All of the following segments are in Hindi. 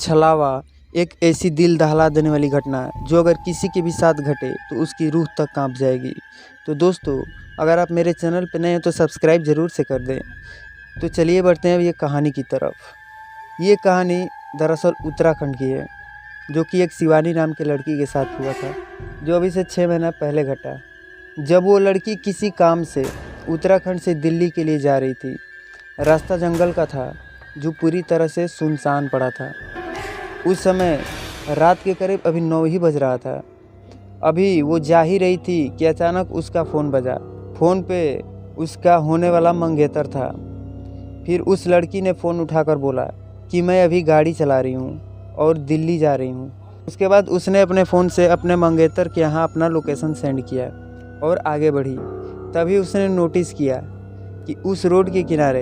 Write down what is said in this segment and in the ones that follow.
छलावा एक ऐसी दिल दहला देने वाली घटना है जो अगर किसी के भी साथ घटे तो उसकी रूह तक कांप जाएगी। तो दोस्तों, अगर आप मेरे चैनल पर नए हैं तो सब्सक्राइब ज़रूर से कर दें। तो चलिए बढ़ते हैं अब ये कहानी की तरफ। ये कहानी दरअसल उत्तराखंड की है, जो कि एक शिवानी नाम की लड़की के साथ हुआ था, जो अभी से 6 महीना पहले घटा। जब वो लड़की किसी काम से उत्तराखंड से दिल्ली के लिए जा रही थी। रास्ता जंगल का था जो पूरी तरह से सुनसान पड़ा था। उस समय रात के करीब अभी 9 ही बज रहा था। अभी वो जा ही रही थी कि अचानक उसका फ़ोन बजा। फ़ोन पे उसका होने वाला मंगेतर था। फिर उस लड़की ने फ़ोन उठाकर बोला कि मैं अभी गाड़ी चला रही हूँ और दिल्ली जा रही हूँ। उसके बाद उसने अपने फ़ोन से अपने मंगेतर के यहाँ अपना लोकेशन सेंड किया और आगे बढ़ी। तभी उसने नोटिस किया कि उस रोड के किनारे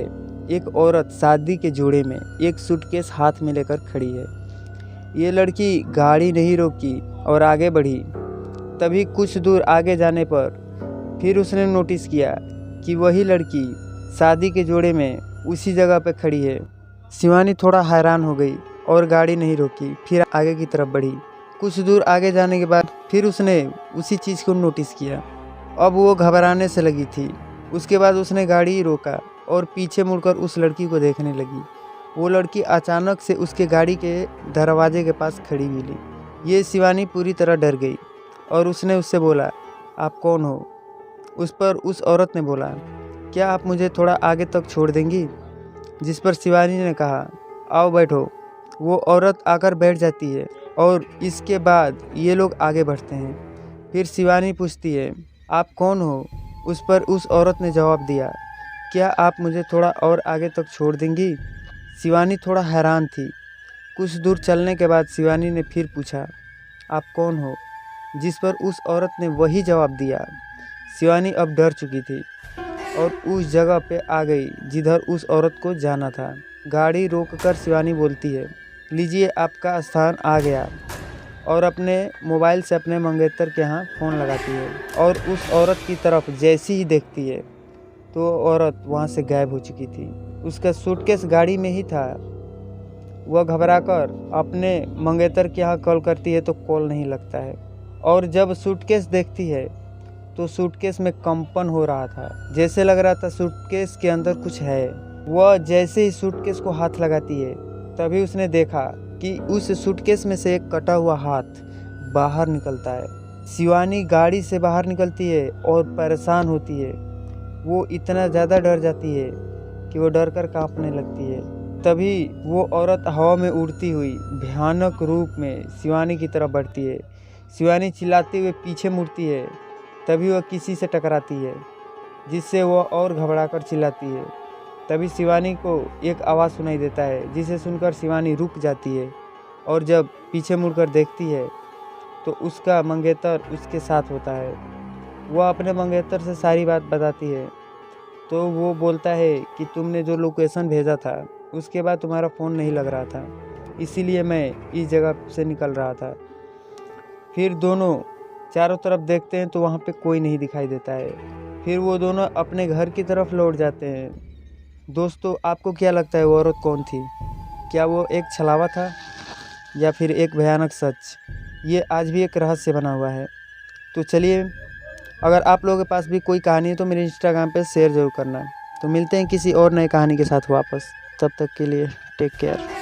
एक औरत शादी के जोड़े में एक सूटकेस हाथ में लेकर खड़ी है। ये लड़की गाड़ी नहीं रोकी और आगे बढ़ी। तभी कुछ दूर आगे जाने पर फिर उसने नोटिस किया कि वही लड़की शादी के जोड़े में उसी जगह पर खड़ी है। शिवानी थोड़ा हैरान हो गई और गाड़ी नहीं रोकी, फिर आगे की तरफ बढ़ी। कुछ दूर आगे जाने के बाद फिर उसने उसी चीज़ को नोटिस किया। अब वो घबराने से लगी थी। उसके बाद उसने गाड़ी रोका और पीछे मुड़कर उस लड़की को देखने लगी। वो लड़की अचानक से उसके गाड़ी के दरवाजे के पास खड़ी मिली। ये शिवानी पूरी तरह डर गई और उसने उससे बोला, आप कौन हो? उस पर उस औरत ने बोला, क्या आप मुझे थोड़ा आगे तक छोड़ देंगी? जिस पर शिवानी ने कहा, आओ बैठो। वो औरत आकर बैठ जाती है और इसके बाद ये लोग आगे बढ़ते हैं। फिर शिवानी पूछती है, आप कौन हो? उस पर उस औरत ने जवाब दिया, क्या आप मुझे थोड़ा और आगे तक छोड़ देंगी? शिवानी थोड़ा हैरान थी। कुछ दूर चलने के बाद शिवानी ने फिर पूछा, आप कौन हो? जिस पर उस औरत ने वही जवाब दिया। शिवानी अब डर चुकी थी और उस जगह पे आ गई जिधर उस औरत को जाना था। गाड़ी रोककर शिवानी बोलती है, लीजिए आपका स्थान आ गया, और अपने मोबाइल से अपने मंगेतर के यहाँ फ़ोन लगाती है और उस औरत की तरफ जैसी ही देखती है तो औरत वहाँ से गायब हो चुकी थी। उसका सूटकेस गाड़ी में ही था। वह घबराकर अपने मंगेतर के यहाँ कॉल करती है तो कॉल नहीं लगता है, और जब सूटकेस देखती है तो सूटकेस में कंपन हो रहा था, जैसे लग रहा था सूटकेस के अंदर कुछ है। वह जैसे ही सूटकेस को हाथ लगाती है तभी उसने देखा कि उस सूटकेस में से एक कटा हुआ हाथ बाहर निकलता है। शिवानी गाड़ी से बाहर निकलती है और परेशान होती है। वो इतना ज़्यादा डर जाती है कि वो डर कर काँपने लगती है। तभी वो औरत हवा में उड़ती हुई भयानक रूप में शिवानी की तरफ बढ़ती है। शिवानी चिल्लाते हुए पीछे मुड़ती है। तभी वह किसी से टकराती है, जिससे वह और घबराकर चिल्लाती है। तभी शिवानी को एक आवाज़ सुनाई देता है, जिसे सुनकर शिवानी रुक जाती है और जब पीछे मुड़कर देखती है तो उसका मंगेतर उसके साथ होता है। वह अपने मंगेतर से सारी बात बताती है तो वो बोलता है कि तुमने जो लोकेशन भेजा था उसके बाद तुम्हारा फ़ोन नहीं लग रहा था, इसीलिए मैं इस जगह से निकल रहा था। फिर दोनों चारों तरफ देखते हैं तो वहाँ पे कोई नहीं दिखाई देता है। फिर वो दोनों अपने घर की तरफ लौट जाते हैं। दोस्तों, आपको क्या लगता है वो औरत कौन थी? क्या वो एक छलावा था या फिर एक भयानक सच? ये आज भी एक रहस्य बना हुआ है। तो चलिए, अगर आप लोगों के पास भी कोई कहानी है तो मेरे इंस्टाग्राम पे शेयर ज़रूर करना। तो मिलते हैं किसी और नई कहानी के साथ वापस। तब तक के लिए टेक केयर।